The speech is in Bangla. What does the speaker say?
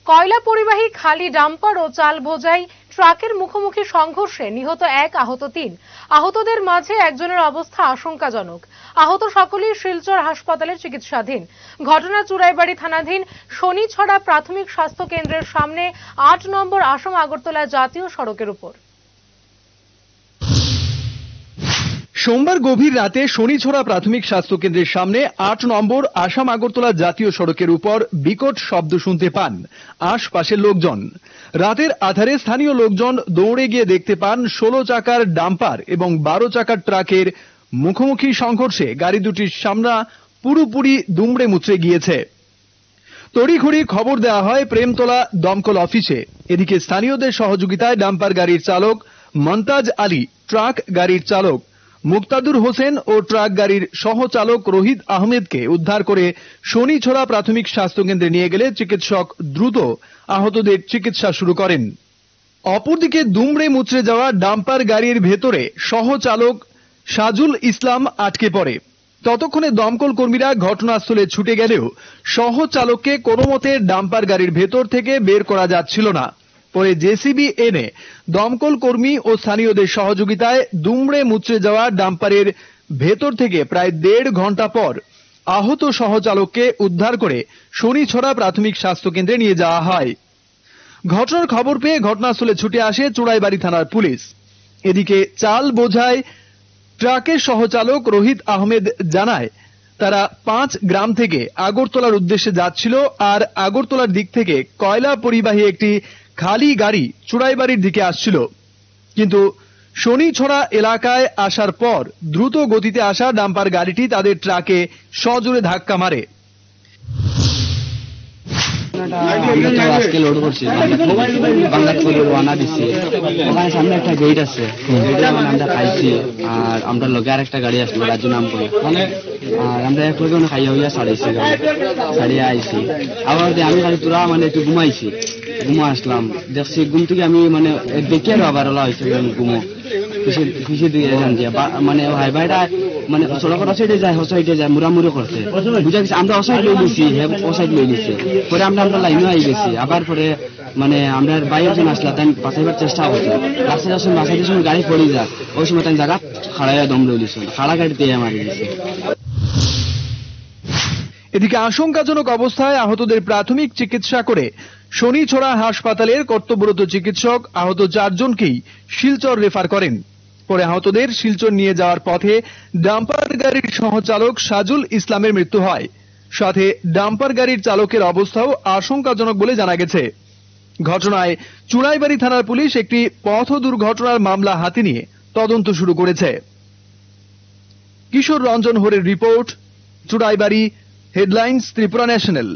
কয়লা পরিবাহী খালি ডাম্পার ও চাল বোঝাই ট্রাকের মুখোমুখি সংঘর্ষে নিহত 1, আহত 3। আহতদের মাঝে একজনের অবস্থা আশঙ্কাজনক। আহত সকলেই শিলচর হাসপাতালে চিকিৎসাধীন। ঘটনা চুড়াইবাড়ি থানাধীন শনিছড়া প্রাথমিক স্বাস্থ্য কেন্দ্রের সামনে 8 নম্বর আসাম আগরতলা জাতীয় সড়কের উপর। সোমবার গভীর রাতে শনিছড়া প্রাথমিক স্বাস্থ্য কেন্দ্রের সামনে 8 নম্বর আসাম আগরতলা জাতীয় সড়কের উপর বিকট শব্দ শুনতে পান আশপাশের লোকজন। রাতের আধারে স্থানীয় লোকজন দৌড়ে গিয়ে দেখতে পান 16 চাকার ডাম্পার এবং 12 চাকার ট্রাকের মুখোমুখি সংঘর্ষে গাড়ি দুটির সামনা পুরোপুরি দুমড়ে মুচড়ে গিয়েছে। তড়িঘড়ি খবর দেওয়া হয় প্রেমতলা দমকল অফিসে। এদিকে স্থানীয়দের সহযোগিতায় ডাম্পার গাড়ির চালক মন্তাজ আলী, ট্রাক গাড়ির চালক মুক্তাদুর হোসেন ও ট্রাক গাড়ির সহচালক রোহিত আহমেদকে উদ্ধার করে শনিছড়া প্রাথমিক স্বাস্থ্যকেন্দ্রে নিয়ে গেলে চিকিৎসক দ্রুত আহতদের চিকিৎসা শুরু করেন। অপরদিকে দুমড়ে মুচড়ে যাওয়া ডাম্পার গাড়ির ভেতরে সহচালক সাজুল ইসলাম আটকে পড়ে। ততক্ষণে দমকল কর্মীরা ঘটনাস্থলে ছুটে গেলেও সহচালককে কোনোমতে ডাম্পার গাড়ির ভেতর থেকে বের করা যাচ্ছিল না। পরে জেসিবি এনে দমকল কর্মী ও স্থানীয়দের সহযোগিতায় দুমড়ে মুচড়ে যাওয়া ডাম্পারের ভেতর থেকে প্রায় 1.5 ঘন্টা পর আহত সহচালককে উদ্ধার করে শনিছড়া প্রাথমিক স্বাস্থ্য কেন্দ্রে নিয়ে যাওয়া হয়। ঘটনার খবর পেয়ে ঘটনাস্থলে ছুটে আসে চুড়াইবাড়ি থানার পুলিশ। এদিকে চাল বোঝাই ট্রাকের সহচালক রোহিত আহমেদ জানায়, তারা 5 গ্রাম থেকে আগরতলার উদ্দেশ্যে যাচ্ছিল আর আগরতলার দিক থেকে কয়লা পরিবাহী একটি খালি গাড়ি চুড়াইবাড়ির দিকে আসছিল। কিন্তু শনিছড়া এলাকায় আসার পর দ্রুত গতিতে আসা ডাম্পার গাড়িটি তাদের ট্রাকে সজোরে ধাক্কা মারে। আজকে লোড করছি বাংলা থেকে রওনা দিচ্ছি। ওখানে সামনে একটা গেট আছে, আমরা খাইছি আর আমরা লগে আর একটা গাড়ি আসলো রাজু নাম করে, আর আমরা এক লগে খাইয়া হইয়া ছাড়িয়ে আইছি। আবার আমি খালি তোরা মানে একটু ঘুমাইছি, ঘুমো আসলাম দেখছি ঘুম থেকে আমি মানে দেখে আরো আবার ওলা হয়েছে ঘুমো খুশি দিয়ে মানে ভাই ভাইটা মানে সড়কের অসাইডে যায় অসাইডে যায় মুড়ামুড়ি করতে বুঝা গেছে। আমরা অসাইড লই নিছি, অসাইড লই নিছি। পরে আমরা লাইনে আই গেছি। আবার পরে মানে আমরা বাইরে জন আসলা তাই বাঁচাইবার চেষ্টা করছি। রাস্তায় যখন বাঁচাইতে সময় গাড়ি পড়ে যায়, ওই সময় তাই জায়গা খাড়াইয়া দম লই দিচ্ছে, খাড়া গাড়িতে মারি দিচ্ছে। এদিকে আশঙ্কাজনক অবস্থায় আহতদের প্রাথমিক চিকিৎসা করে শনিছড়া হাসপাতালের কর্তব্যরত চিকিৎসক আহত 4 জনকেই শিলচর রেফার করেন। পরে আহতদের শিলচর নিয়ে যাওয়ার পথে ডাম্পার গাড়ির সহচালক সাজুল ইসলামের মৃত্যু হয়। সাথে ডাম্পার গাড়ির চালকের অবস্থাও আশঙ্কাজনক বলে জানা গেছে। ঘটনায় চুড়াইবাড়ি থানার পুলিশ একটি পথ দুর্ঘটনার মামলা হাতে নিয়ে তদন্ত শুরু করেছে। কিশোর রঞ্জন হোরের report, Churaibari, headlines Tripura national.